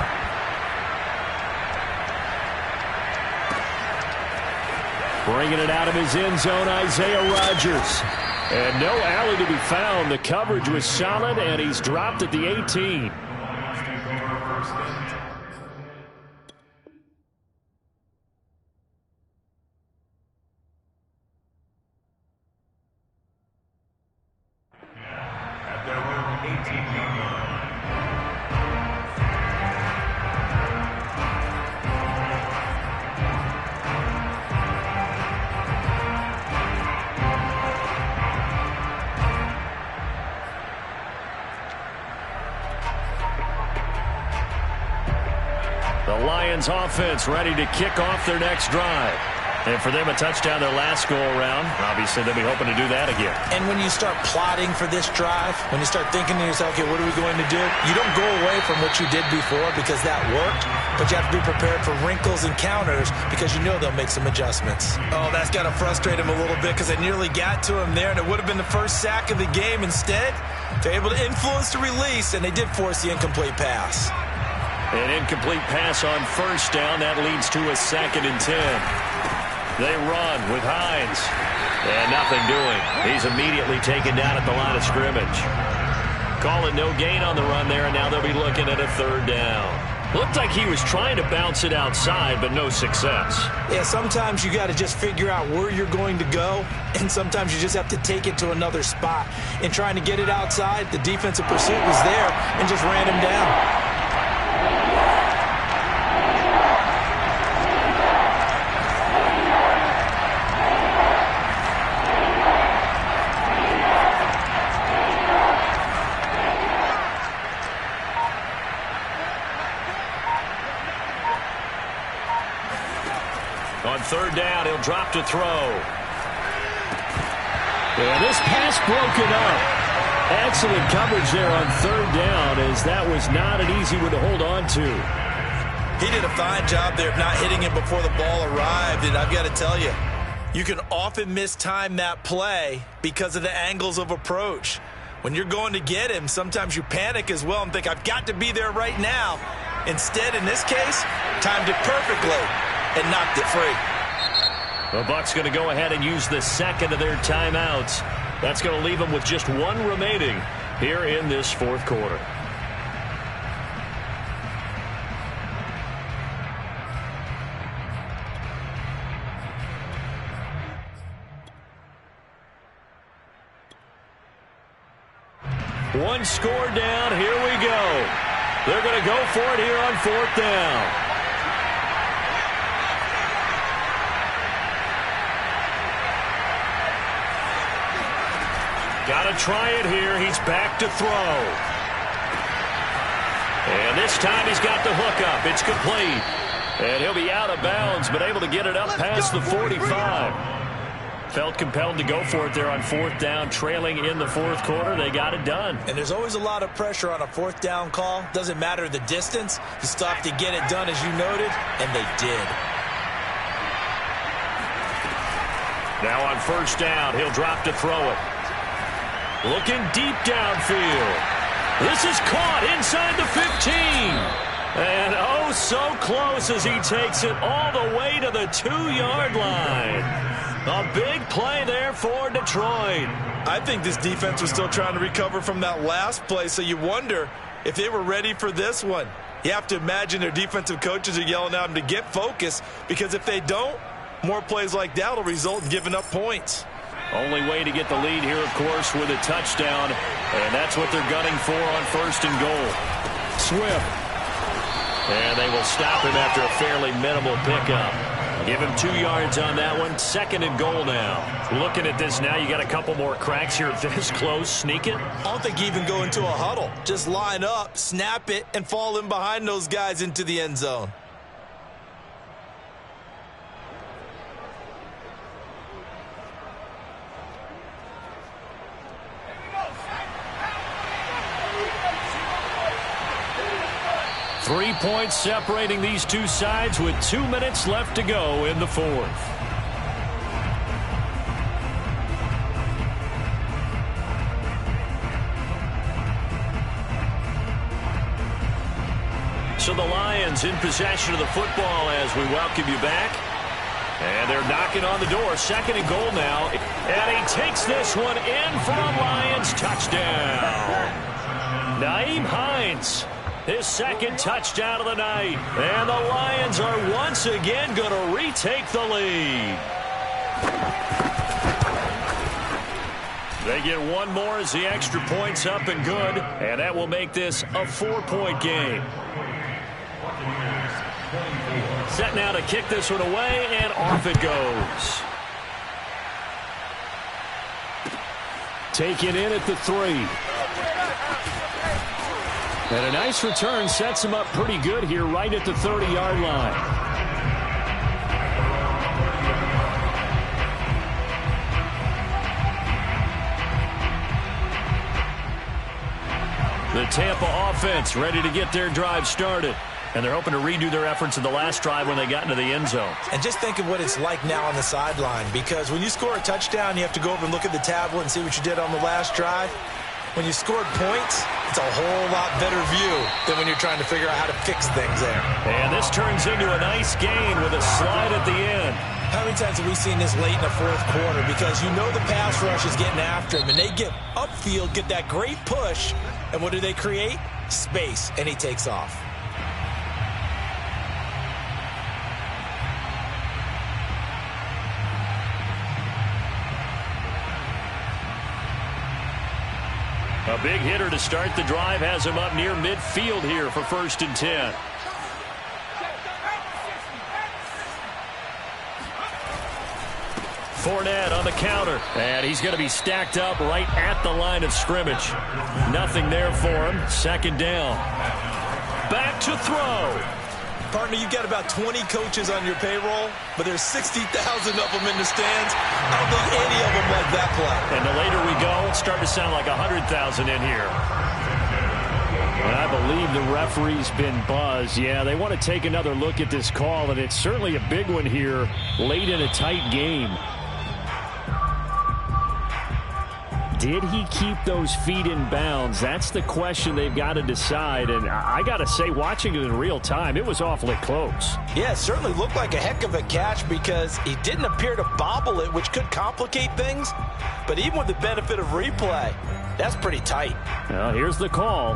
[SPEAKER 2] Bringing it out of his end zone, Isaiah Rodgers. And no alley to be found. The coverage was solid, and he's dropped at the 18. Lions offense ready to kick off their next drive. And for them, a touchdown their last go-around. Obviously, they'll be hoping to do that again.
[SPEAKER 3] And when you start plotting for this drive, when you start thinking to yourself, okay, what are we going to do? You don't go away from what you did before because that worked, but you have to be prepared for wrinkles and counters because you know they'll make some adjustments. Oh, that's got to frustrate him a little bit because they nearly got to him there, and it would have been the first sack of the game. Instead, they're able to influence the release, and they did force the incomplete pass.
[SPEAKER 2] An incomplete pass on first down. That leads to a 2nd and 10. They run with Hines. And nothing doing. He's immediately taken down at the line of scrimmage. Calling no gain on the run there, and now they'll be looking at a 3rd down. Looked like he was trying to bounce it outside, but no success.
[SPEAKER 3] Yeah, sometimes you got to just figure out where you're going to go, and sometimes you just have to take it to another spot. In trying to get it outside, the defensive pursuit was there and just ran him down.
[SPEAKER 2] On 3rd down, he'll drop to throw. Yeah, this pass broken up. Excellent coverage there on 3rd down, as that was not an easy one to hold on to.
[SPEAKER 3] He did a fine job there of not hitting him before the ball arrived, and I've got to tell you, you can often mistime that play because of the angles of approach. When you're going to get him, sometimes you panic as well and think, I've got to be there right now. Instead, in this case, timed it perfectly and knocked it free.
[SPEAKER 2] The Bucs going to go ahead and use the 2nd of their timeouts. That's going to leave them with just 1 remaining here in this 4th quarter. One score down. Here we go. They're going to go for it here on 4th down. Got to try it here. He's back to throw. And this time he's got the hookup. It's complete. And he'll be out of bounds, but able to get it up past the 45. Felt compelled to go for it there on 4th down, trailing in the 4th quarter. They got it done.
[SPEAKER 3] And there's always a lot of pressure on a 4th down call. Doesn't matter the distance. You still have to get it done, as you noted, and they did.
[SPEAKER 2] Now on 1st down, he'll drop to throw it. Looking deep downfield. This is caught inside the 15. And oh, so close as he takes it all the way to the 2-yard line. A big play there for Detroit.
[SPEAKER 3] I think this defense was still trying to recover from that last play, so you wonder if they were ready for this one. You have to imagine their defensive coaches are yelling at them to get focused, because if they don't, more plays like that will result in giving up points.
[SPEAKER 2] Only way to get the lead here, of course, with a touchdown, and that's what they're gunning for on 1st and goal. Swift. And they will stop him after a fairly minimal pickup. Give him 2 yards on that one. 2nd and goal now. Looking at this now, you got a couple more cracks here this close. Sneak it.
[SPEAKER 3] I don't think you even go into a huddle. Just line up, snap it, and fall in behind those guys into the end zone.
[SPEAKER 2] Three points separating these two sides with 2 minutes left to go in the 4th. So the Lions in possession of the football as we welcome you back. And they're knocking on the door. 2nd and goal now. And he takes this one in for a Lions touchdown. Nyheim Hines. His 2nd touchdown of the night. And the Lions are once again going to retake the lead. They get one more as the extra point's up and good. And that will make this a 4-point game. Set now to kick this one away, and off it goes. Taken in at the 3. And a nice return sets him up pretty good here right at the 30-yard line. The Tampa offense ready to get their drive started. And they're hoping to redo their efforts in the last drive when they got into the end zone.
[SPEAKER 3] And just think of what it's like now on the sideline, because when you score a touchdown, you have to go over and look at the tablet and see what you did on the last drive. When you scored points, it's a whole lot better view than when you're trying to figure out how to fix things there.
[SPEAKER 2] And this turns into a nice gain with a slide at the end.
[SPEAKER 3] How many times have we seen this late in the 4th quarter? Because you know the pass rush is getting after him, and they get upfield, get that great push, and what do they create? Space, and he takes off.
[SPEAKER 2] A big hitter to start the drive has him up near midfield here for 1st and 10. Fournette on the counter, and he's going to be stacked up right at the line of scrimmage. Nothing there for him. 2nd down. Back to throw.
[SPEAKER 3] Partner, you've got about 20 coaches on your payroll, but there's 60,000 of them in the stands. I don't think any of them like that play.
[SPEAKER 2] And the later we go, it's starting to sound like 100,000 in here. And I believe the referee's been buzzed. Yeah, they want to take another look at this call, and it's certainly a big one here late in a tight game. Did he keep those feet in bounds? That's the question they've got to decide. And I got to say, watching it in real time, it was awfully close.
[SPEAKER 3] Yeah, it certainly looked like a heck of a catch because he didn't appear to bobble it, which could complicate things. But even with the benefit of replay, that's pretty tight.
[SPEAKER 2] Well, here's the call.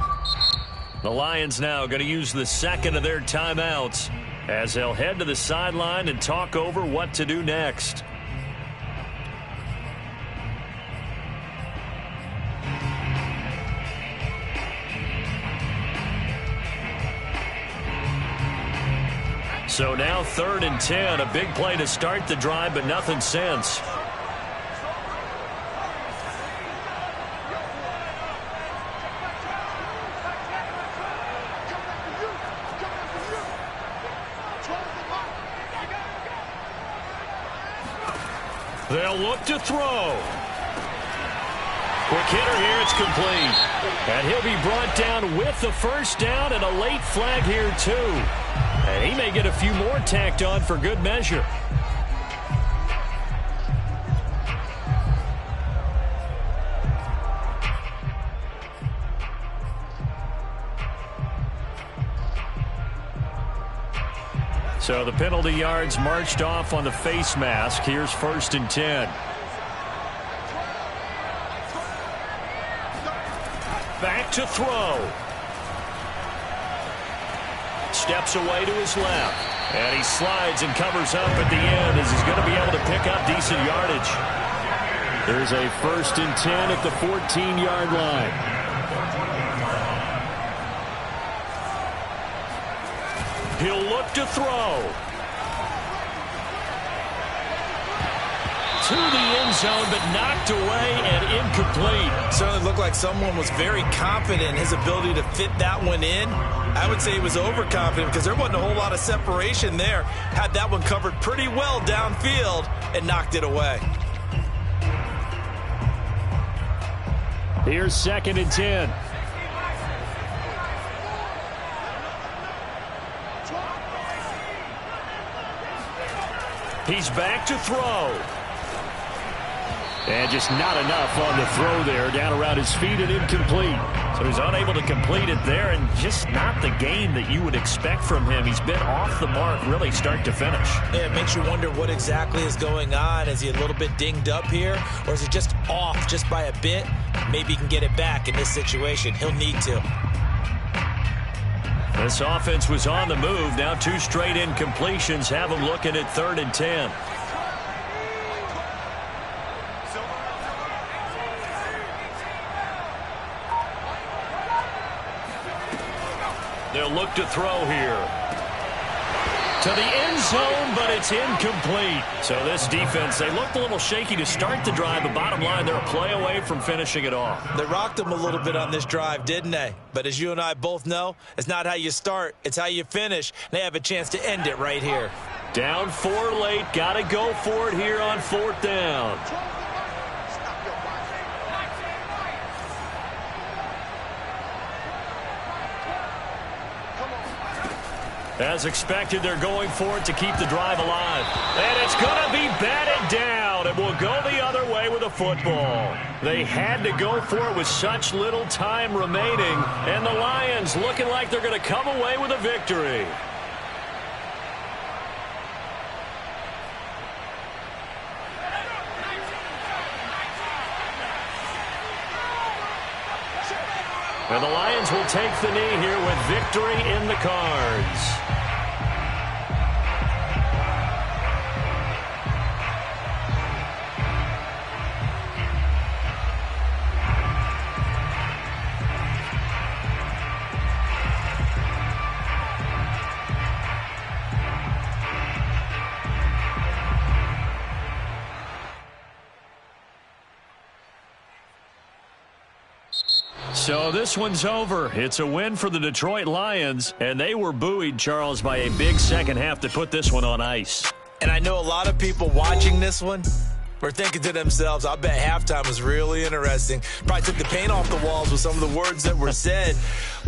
[SPEAKER 2] The Lions now going to use the 2nd of their timeouts as they'll head to the sideline and talk over what to do next. So now 3rd and 10, a big play to start the drive, but nothing since. They'll look to throw. Quick hitter here, it's complete. And he'll be brought down with the first down and a late flag here too. And he may get a few more tacked on for good measure. So the penalty yards marched off on the face mask. Here's 1st and 10. Back to throw. Steps away to his left. And he slides and covers up at the end as he's going to be able to pick up decent yardage. There's a 1st and 10 at the 14-yard line. He'll look to throw. To the end zone, but knocked away and incomplete.
[SPEAKER 3] Certainly looked like someone was very confident in his ability to fit that one in. I would say he was overconfident because there wasn't a whole lot of separation there. Had that one covered pretty well downfield and knocked it away.
[SPEAKER 2] Here's 2nd and 10. He's back to throw. And just not enough on the throw there. Down around his feet and incomplete. So he's unable to complete it there, and just not the game that you would expect from him. He's been off the mark really start to finish.
[SPEAKER 3] Yeah, it makes you wonder what exactly is going on. Is he a little bit dinged up here, or is it just off just by a bit? Maybe he can get it back in this situation. He'll need to.
[SPEAKER 2] This offense was on the move. Now 2 straight incompletions have them looking at 3rd and 10. They'll look to throw here. To the end zone, but it's incomplete. So this defense, they looked a little shaky to start the drive, but bottom line, they're a play away from finishing it off.
[SPEAKER 3] They rocked him a little bit on this drive, didn't they? But as you and I both know, it's not how you start, it's how you finish. They have a chance to end it right here.
[SPEAKER 2] Down 4 late, got to go for it here on 4th down. As expected, they're going for it to keep the drive alive. And it's going to be batted down. It will go the other way with a football. They had to go for it with such little time remaining. And the Lions looking like they're going to come away with a victory. And the Lions will take the knee here with victory in the cards. So this one's over. It's a win for the Detroit Lions, and they were buoyed, Charles, by a big second half to put this one on ice.
[SPEAKER 3] And I know a lot of people watching this one were thinking to themselves, I bet halftime was really interesting. Probably took the paint off the walls with some of the words that were said.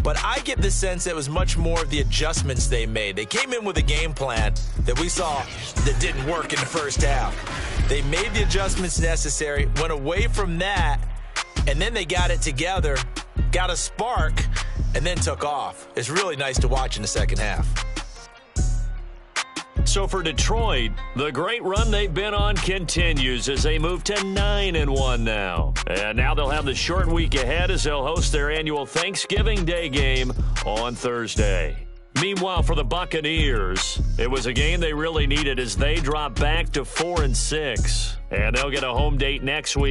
[SPEAKER 3] But I get the sense it was much more of the adjustments they made. They came in with a game plan that we saw that didn't work in the first half. They made the adjustments necessary, went away from that, and then they got it together, got a spark, and then took off. It's really nice to watch in the second half.
[SPEAKER 2] So for Detroit, the great run they've been on continues as they move to 9-1 now. And now they'll have the short week ahead as they'll host their annual Thanksgiving Day game on Thursday. Meanwhile, for the Buccaneers, it was a game they really needed as they drop back to 4-6. And they'll get a home date next week